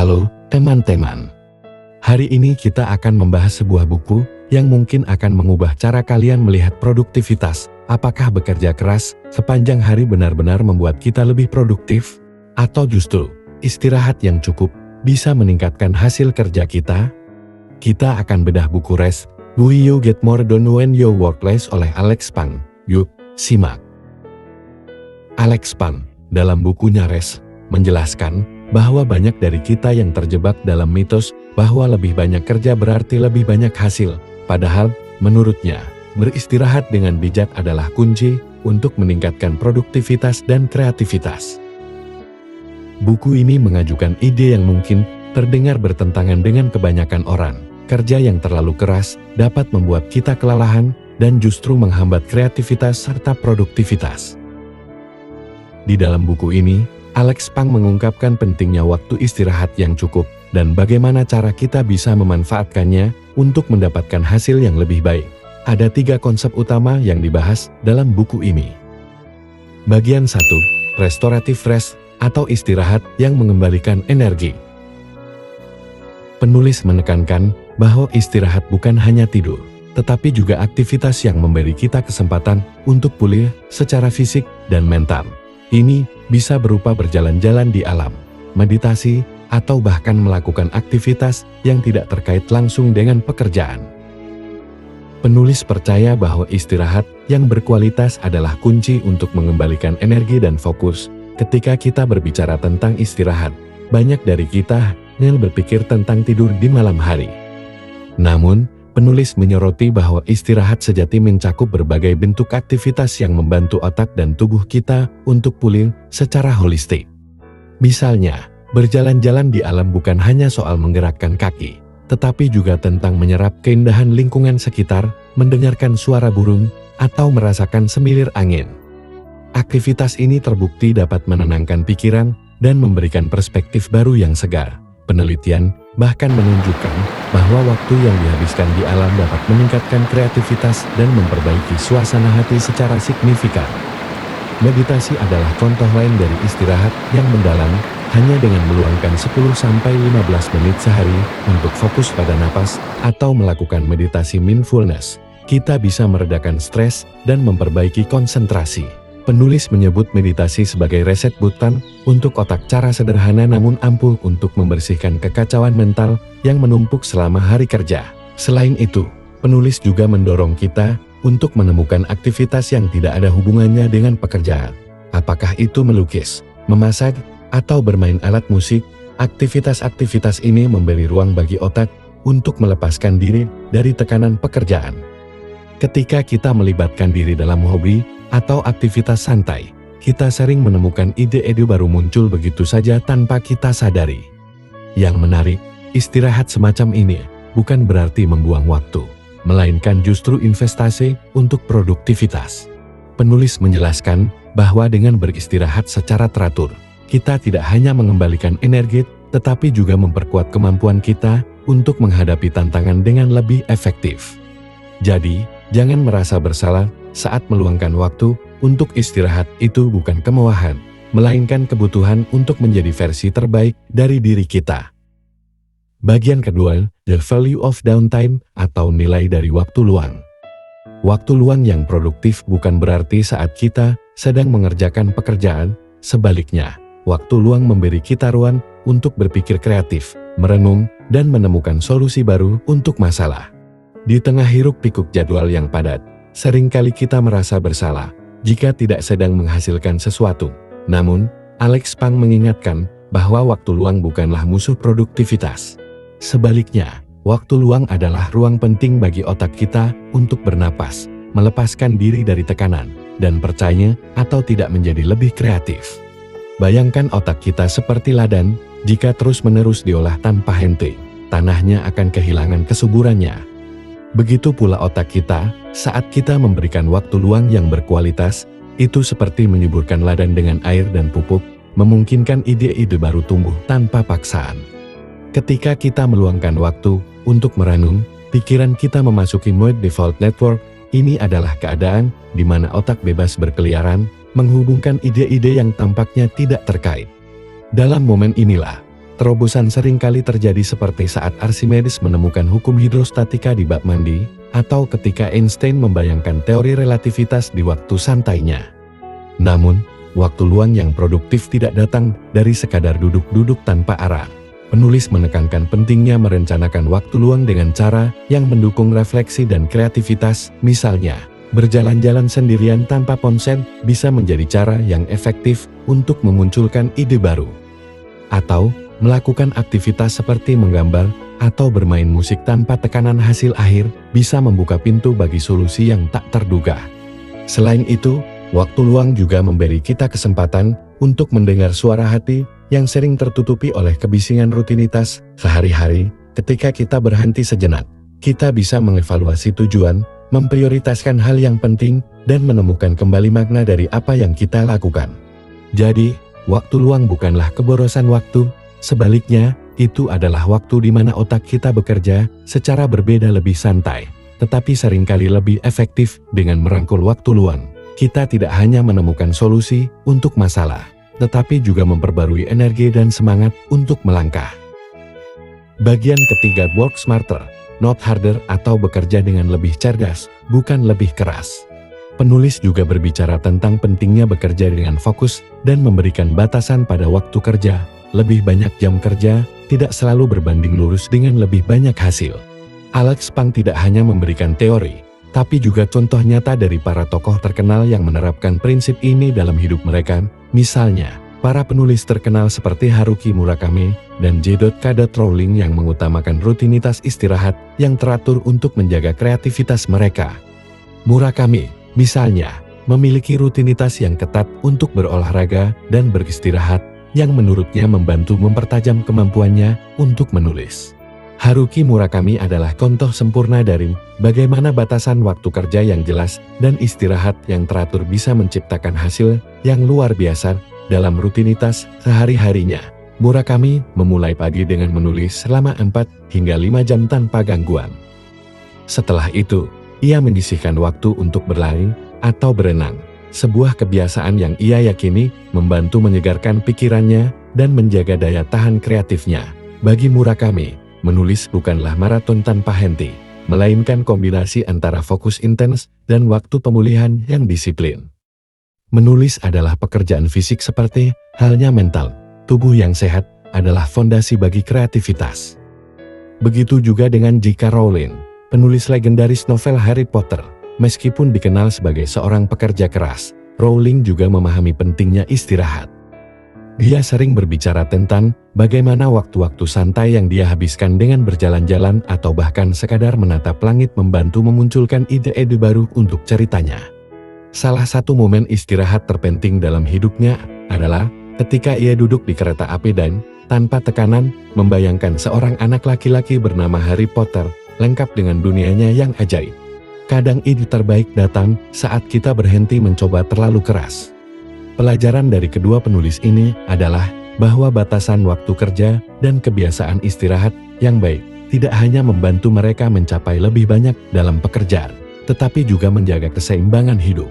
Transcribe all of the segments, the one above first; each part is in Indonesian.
Halo, teman-teman. Hari ini kita akan membahas sebuah buku yang mungkin akan mengubah cara kalian melihat produktivitas. Apakah bekerja keras sepanjang hari benar-benar membuat kita lebih produktif? Atau justru, istirahat yang cukup bisa meningkatkan hasil kerja kita? Kita akan bedah buku Rest, Why You Get More Done When You Work Less oleh Alex Pang. Yuk, simak. Alex Pang, dalam bukunya Rest, menjelaskan bahwa banyak dari kita yang terjebak dalam mitos bahwa lebih banyak kerja berarti lebih banyak hasil. Padahal, menurutnya, beristirahat dengan bijak adalah kunci untuk meningkatkan produktivitas dan kreativitas. Buku ini mengajukan ide yang mungkin terdengar bertentangan dengan kebanyakan orang. Kerja yang terlalu keras dapat membuat kita kelelahan dan justru menghambat kreativitas serta produktivitas. Di dalam buku ini, Alex Pang mengungkapkan pentingnya waktu istirahat yang cukup dan bagaimana cara kita bisa memanfaatkannya untuk mendapatkan hasil yang lebih baik. Ada 3 konsep utama yang dibahas dalam buku ini. Bagian 1, Restorative Rest atau istirahat yang mengembalikan energi. Penulis menekankan bahwa istirahat bukan hanya tidur, tetapi juga aktivitas yang memberi kita kesempatan untuk pulih secara fisik dan mental. Ini bisa berupa berjalan-jalan di alam, meditasi, atau bahkan melakukan aktivitas yang tidak terkait langsung dengan pekerjaan. Penulis percaya bahwa istirahat yang berkualitas adalah kunci untuk mengembalikan energi dan fokus. Ketika kita berbicara tentang istirahat, banyak dari kita hanya berpikir tentang tidur di malam hari. Namun, penulis menyoroti bahwa istirahat sejati mencakup berbagai bentuk aktivitas yang membantu otak dan tubuh kita untuk pulih secara holistik. Misalnya, berjalan-jalan di alam bukan hanya soal menggerakkan kaki, tetapi juga tentang menyerap keindahan lingkungan sekitar, mendengarkan suara burung, atau merasakan semilir angin. Aktivitas ini terbukti dapat menenangkan pikiran dan memberikan perspektif baru yang segar. Penelitian bahkan menunjukkan bahwa waktu yang dihabiskan di alam dapat meningkatkan kreativitas dan memperbaiki suasana hati secara signifikan. Meditasi adalah contoh lain dari istirahat yang mendalam, hanya dengan meluangkan 10-15 menit sehari untuk fokus pada napas atau melakukan meditasi mindfulness. Kita bisa meredakan stres dan memperbaiki konsentrasi. Penulis menyebut meditasi sebagai reset button untuk otak, cara sederhana namun ampuh untuk membersihkan kekacauan mental yang menumpuk selama hari kerja. Selain itu, penulis juga mendorong kita untuk menemukan aktivitas yang tidak ada hubungannya dengan pekerjaan. Apakah itu melukis, memasak, atau bermain alat musik, aktivitas-aktivitas ini memberi ruang bagi otak untuk melepaskan diri dari tekanan pekerjaan. Ketika kita melibatkan diri dalam hobi atau aktivitas santai, kita sering menemukan ide-ide baru muncul begitu saja tanpa kita sadari. Yang menarik, istirahat semacam ini bukan berarti membuang waktu, melainkan justru investasi untuk produktivitas. Penulis menjelaskan bahwa dengan beristirahat secara teratur, kita tidak hanya mengembalikan energi, tetapi juga memperkuat kemampuan kita untuk menghadapi tantangan dengan lebih efektif. Jadi, jangan merasa bersalah saat meluangkan waktu untuk istirahat. Itu bukan kemewahan, melainkan kebutuhan untuk menjadi versi terbaik dari diri kita. Bagian kedua, The Value of Downtime atau nilai dari waktu luang. Waktu luang yang produktif bukan berarti saat kita sedang mengerjakan pekerjaan, sebaliknya, waktu luang memberi kita ruang untuk berpikir kreatif, merenung, dan menemukan solusi baru untuk masalah. Di tengah hiruk-pikuk jadwal yang padat, seringkali kita merasa bersalah jika tidak sedang menghasilkan sesuatu. Namun, Alex Pang mengingatkan bahwa waktu luang bukanlah musuh produktivitas. Sebaliknya, waktu luang adalah ruang penting bagi otak kita untuk bernapas, melepaskan diri dari tekanan, dan percaya atau tidak menjadi lebih kreatif. Bayangkan otak kita seperti ladang, jika terus-menerus diolah tanpa henti, tanahnya akan kehilangan kesuburannya. Begitu pula otak kita, saat kita memberikan waktu luang yang berkualitas, itu seperti menyuburkan ladang dengan air dan pupuk, memungkinkan ide-ide baru tumbuh tanpa paksaan. Ketika kita meluangkan waktu untuk merenung, pikiran kita memasuki mode default network. Ini adalah keadaan di mana otak bebas berkeliaran, menghubungkan ide-ide yang tampaknya tidak terkait. Dalam momen inilah, Terobosan seringkali terjadi seperti saat Archimedes menemukan hukum hidrostatika di bak mandi, atau ketika Einstein membayangkan teori relativitas di waktu santainya. Namun, waktu luang yang produktif tidak datang dari sekadar duduk-duduk tanpa arah. Penulis menekankan pentingnya merencanakan waktu luang dengan cara yang mendukung refleksi dan kreativitas. Misalnya, berjalan-jalan sendirian tanpa ponsel bisa menjadi cara yang efektif untuk memunculkan ide baru. Atau, melakukan aktivitas seperti menggambar atau bermain musik tanpa tekanan hasil akhir bisa membuka pintu bagi solusi yang tak terduga. Selain itu, waktu luang juga memberi kita kesempatan untuk mendengar suara hati yang sering tertutupi oleh kebisingan rutinitas sehari-hari. Ketika kita berhenti sejenak, kita bisa mengevaluasi tujuan, memprioritaskan hal yang penting, dan menemukan kembali makna dari apa yang kita lakukan. Jadi, waktu luang bukanlah keborosan waktu. Sebaliknya, itu adalah waktu di mana otak kita bekerja secara berbeda, lebih santai, tetapi seringkali lebih efektif. Dengan merangkul waktu luang, kita tidak hanya menemukan solusi untuk masalah, tetapi juga memperbarui energi dan semangat untuk melangkah. Bagian ketiga, work smarter, not harder, atau bekerja dengan lebih cerdas, bukan lebih keras. Penulis juga berbicara tentang pentingnya bekerja dengan fokus dan memberikan batasan pada waktu kerja. Lebih banyak jam kerja tidak selalu berbanding lurus dengan lebih banyak hasil. Alex Pang tidak hanya memberikan teori, tapi juga contoh nyata dari para tokoh terkenal yang menerapkan prinsip ini dalam hidup mereka. Misalnya, para penulis terkenal seperti Haruki Murakami dan J.K. Rowling yang mengutamakan rutinitas istirahat yang teratur untuk menjaga kreativitas mereka. Murakami, misalnya, memiliki rutinitas yang ketat untuk berolahraga dan beristirahat, yang menurutnya membantu mempertajam kemampuannya untuk menulis. Haruki Murakami adalah contoh sempurna dari bagaimana batasan waktu kerja yang jelas dan istirahat yang teratur bisa menciptakan hasil yang luar biasa dalam rutinitas sehari-harinya. Murakami memulai pagi dengan menulis selama 4 hingga 5 jam tanpa gangguan. Setelah itu, ia menyisihkan waktu untuk berlari atau berenang. Sebuah kebiasaan yang ia yakini membantu menyegarkan pikirannya dan menjaga daya tahan kreatifnya. Bagi Murakami, menulis bukanlah maraton tanpa henti, melainkan kombinasi antara fokus intens dan waktu pemulihan yang disiplin. Menulis adalah pekerjaan fisik seperti halnya mental. Tubuh yang sehat adalah fondasi bagi kreativitas. Begitu juga dengan J.K. Rowling, penulis legendaris novel Harry Potter. Meskipun dikenal sebagai seorang pekerja keras, Rowling juga memahami pentingnya istirahat. Dia sering berbicara tentang bagaimana waktu-waktu santai yang dia habiskan dengan berjalan-jalan atau bahkan sekadar menatap langit membantu memunculkan ide-ide baru untuk ceritanya. Salah satu momen istirahat terpenting dalam hidupnya adalah ketika ia duduk di kereta api dan, tanpa tekanan, membayangkan seorang anak laki-laki bernama Harry Potter, lengkap dengan dunianya yang ajaib. Kadang ide terbaik datang saat kita berhenti mencoba terlalu keras. Pelajaran dari kedua penulis ini adalah bahwa batasan waktu kerja dan kebiasaan istirahat yang baik tidak hanya membantu mereka mencapai lebih banyak dalam pekerjaan, tetapi juga menjaga keseimbangan hidup.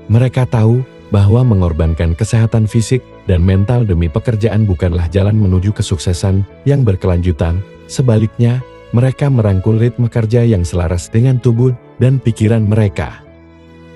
Mereka tahu bahwa mengorbankan kesehatan fisik dan mental demi pekerjaan bukanlah jalan menuju kesuksesan yang berkelanjutan. Sebaliknya, mereka merangkul ritme kerja yang selaras dengan tubuh dan pikiran mereka.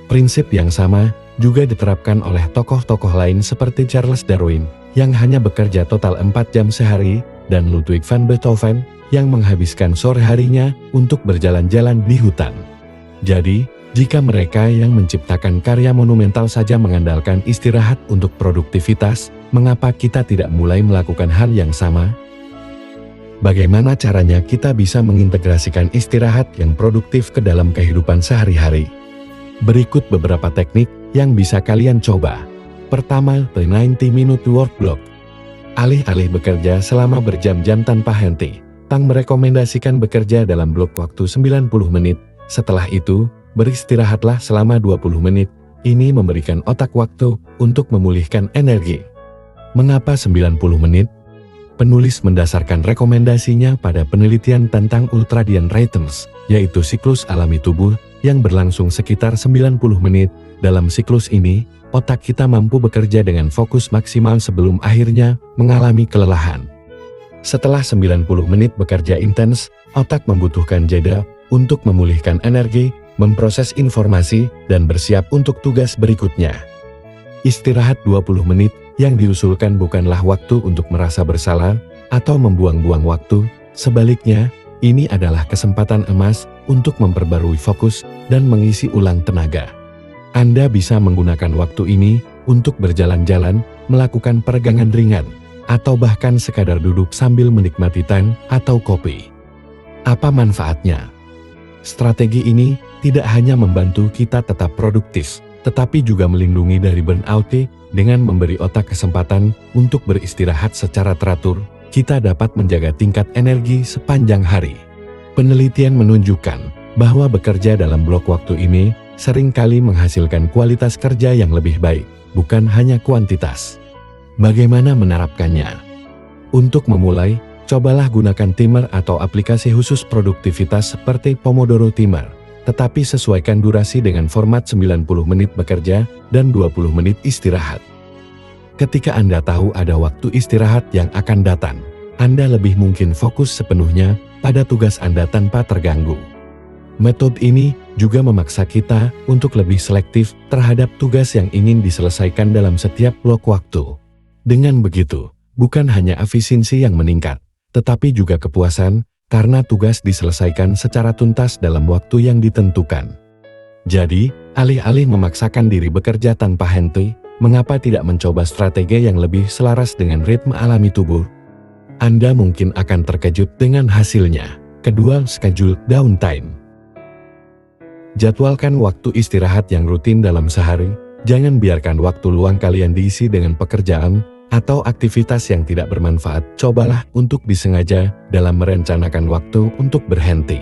Prinsip yang sama juga diterapkan oleh tokoh-tokoh lain seperti Charles Darwin, yang hanya bekerja total 4 jam sehari, dan Ludwig van Beethoven, yang menghabiskan sore harinya untuk berjalan-jalan di hutan. Jadi, jika mereka yang menciptakan karya monumental saja mengandalkan istirahat untuk produktivitas, mengapa kita tidak mulai melakukan hal yang sama? Bagaimana caranya kita bisa mengintegrasikan istirahat yang produktif ke dalam kehidupan sehari-hari? Berikut beberapa teknik yang bisa kalian coba. Pertama, the 90-minute work block. Alih-alih bekerja selama berjam-jam tanpa henti, Tang merekomendasikan bekerja dalam blok waktu 90 menit. Setelah itu, beristirahatlah selama 20 menit. Ini memberikan otak waktu untuk memulihkan energi. Mengapa 90 menit? Penulis mendasarkan rekomendasinya pada penelitian tentang ultradian rhythms, yaitu siklus alami tubuh yang berlangsung sekitar 90 menit. Dalam siklus ini, otak kita mampu bekerja dengan fokus maksimal sebelum akhirnya mengalami kelelahan. Setelah 90 menit bekerja intens, otak membutuhkan jeda untuk memulihkan energi, memproses informasi, dan bersiap untuk tugas berikutnya. Istirahat 20 menit yang diusulkan bukanlah waktu untuk merasa bersalah atau membuang-buang waktu, sebaliknya, ini adalah kesempatan emas untuk memperbarui fokus dan mengisi ulang tenaga. Anda bisa menggunakan waktu ini untuk berjalan-jalan, melakukan peregangan ringan, atau bahkan sekadar duduk sambil menikmati teh atau kopi. Apa manfaatnya? Strategi ini tidak hanya membantu kita tetap produktif, tetapi juga melindungi dari burnout. Dengan memberi otak kesempatan untuk beristirahat secara teratur, kita dapat menjaga tingkat energi sepanjang hari. Penelitian menunjukkan bahwa bekerja dalam blok waktu ini seringkali menghasilkan kualitas kerja yang lebih baik, bukan hanya kuantitas. Bagaimana menerapkannya? Untuk memulai, cobalah gunakan timer atau aplikasi khusus produktivitas seperti Pomodoro Timer, tetapi sesuaikan durasi dengan format 90 menit bekerja dan 20 menit istirahat. Ketika Anda tahu ada waktu istirahat yang akan datang, Anda lebih mungkin fokus sepenuhnya pada tugas Anda tanpa terganggu. Metode ini juga memaksa kita untuk lebih selektif terhadap tugas yang ingin diselesaikan dalam setiap blok waktu. Dengan begitu, bukan hanya efisiensi yang meningkat, tetapi juga kepuasan karena tugas diselesaikan secara tuntas dalam waktu yang ditentukan. Jadi, alih-alih memaksakan diri bekerja tanpa henti, mengapa tidak mencoba strategi yang lebih selaras dengan ritme alami tubuh? Anda mungkin akan terkejut dengan hasilnya. Kedua, schedule downtime. Jadwalkan waktu istirahat yang rutin dalam sehari. Jangan biarkan waktu luang kalian diisi dengan pekerjaan atau aktivitas yang tidak bermanfaat. Cobalah untuk disengaja dalam merencanakan waktu untuk berhenti.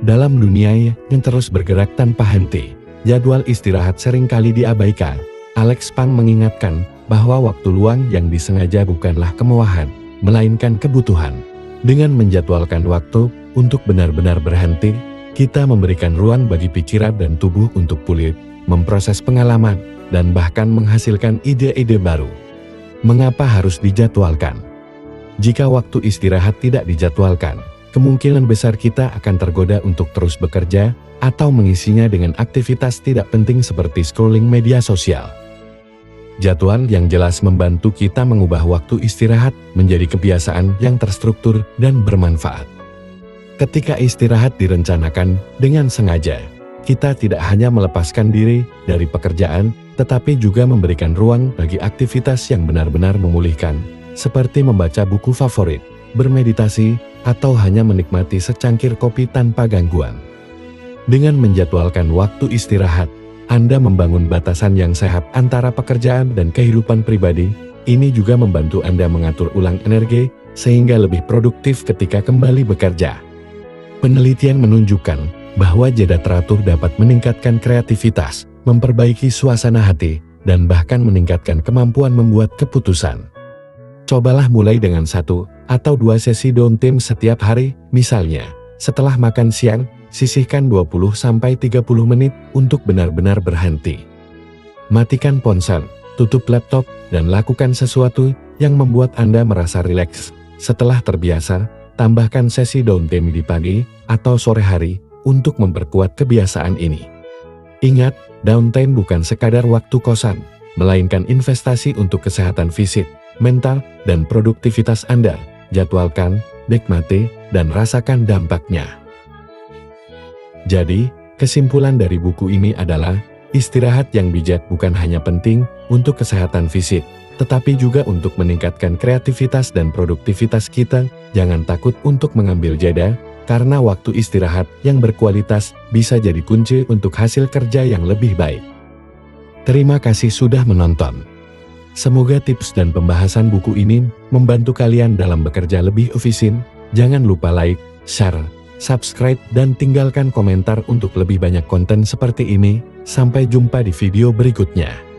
Dalam dunia yang terus bergerak tanpa henti, jadwal istirahat seringkali diabaikan. Alex Pang mengingatkan bahwa waktu luang yang disengaja bukanlah kemewahan, melainkan kebutuhan. Dengan menjadwalkan waktu untuk benar-benar berhenti, kita memberikan ruang bagi pikiran dan tubuh untuk pulih, memproses pengalaman, dan bahkan menghasilkan ide-ide baru. Mengapa harus dijadwalkan? Jika waktu istirahat tidak dijadwalkan, kemungkinan besar kita akan tergoda untuk terus bekerja atau mengisinya dengan aktivitas tidak penting seperti scrolling media sosial. Jadwal yang jelas membantu kita mengubah waktu istirahat menjadi kebiasaan yang terstruktur dan bermanfaat. Ketika istirahat direncanakan dengan sengaja, kita tidak hanya melepaskan diri dari pekerjaan, tetapi juga memberikan ruang bagi aktivitas yang benar-benar memulihkan, seperti membaca buku favorit, bermeditasi, atau hanya menikmati secangkir kopi tanpa gangguan. Dengan menjadwalkan waktu istirahat, Anda membangun batasan yang sehat antara pekerjaan dan kehidupan pribadi. Ini juga membantu Anda mengatur ulang energi, sehingga lebih produktif ketika kembali bekerja. Penelitian menunjukkan bahwa jeda teratur dapat meningkatkan kreativitas, memperbaiki suasana hati, dan bahkan meningkatkan kemampuan membuat keputusan. Cobalah mulai dengan 1 atau 2 sesi downtime setiap hari, misalnya, setelah makan siang, sisihkan 20-30 menit untuk benar-benar berhenti. Matikan ponsel, tutup laptop, dan lakukan sesuatu yang membuat Anda merasa rileks. Setelah terbiasa, tambahkan sesi downtime di pagi atau sore hari untuk memperkuat kebiasaan ini. Ingat, downtime bukan sekadar waktu kosong, melainkan investasi untuk kesehatan fisik, mental, dan produktivitas Anda. Jadwalkan, nikmati, dan rasakan dampaknya. Jadi, kesimpulan dari buku ini adalah, istirahat yang bijak bukan hanya penting untuk kesehatan fisik, tetapi juga untuk meningkatkan kreativitas dan produktivitas kita. Jangan takut untuk mengambil jeda, karena waktu istirahat yang berkualitas bisa jadi kunci untuk hasil kerja yang lebih baik. Terima kasih sudah menonton. Semoga tips dan pembahasan buku ini membantu kalian dalam bekerja lebih efisien. Jangan lupa like, share, subscribe, dan tinggalkan komentar untuk lebih banyak konten seperti ini. Sampai jumpa di video berikutnya.